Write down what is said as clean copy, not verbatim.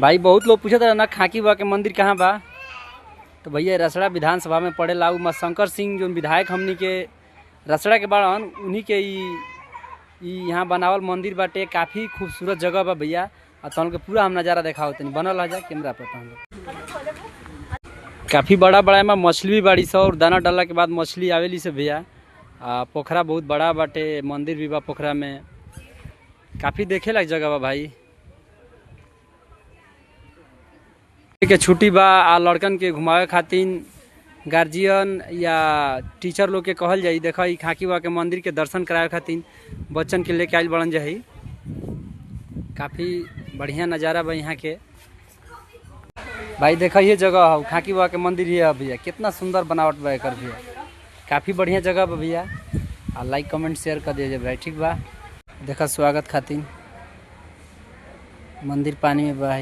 भाई बहुत लोग पूछत रहे ना खाकी बा के मंदिर कहाँ बा, तो भैया रसड़ा विधानसभा में पड़ेला। उ शंकर सिंह जो विधायक हमनी के रसड़ा के बाड़न, उन्हीं के यहाँ बनावल मंदिर बाटे। काफ़ी खूबसूरत जगह बा भैया। और तहन के पूरा हम नज़ारा देखाओ तनी, बनल रह जा कैमरा पर। तहन काफ़ी बड़ा बड़ा में मछली भी बाड़ी सब, और दाना डालला के बाद मछली आवेली से भैया। पोखरा बहुत बड़ा बाटे, मंदिर भी बा पोखरा में। काफ़ी देखे लायक जगह बा भाई। के छुट्टी बा आ लड़कन के घुमावे खातिर गार्जियन या टीचर लोग के कहल जाई, देखा ई खाकी बा के मंदिर के दर्शन करावे खातिर बच्चन के लेके आइल बड़न जाई। काफ़ी बढ़िया नज़ारा बा यहाँ के भाई। देखा ये जगह है खाकी बा के मंदिर ही है भैया। कितना सुंदर बनावट बा एकर भैया। काफ़ी बढ़िया जगह बा भैया। आ लाइक कमेंट शेयर कर दीजिए भाई, ठीक बा। देखा स्वागत खातिर मंदिर पानी में बा।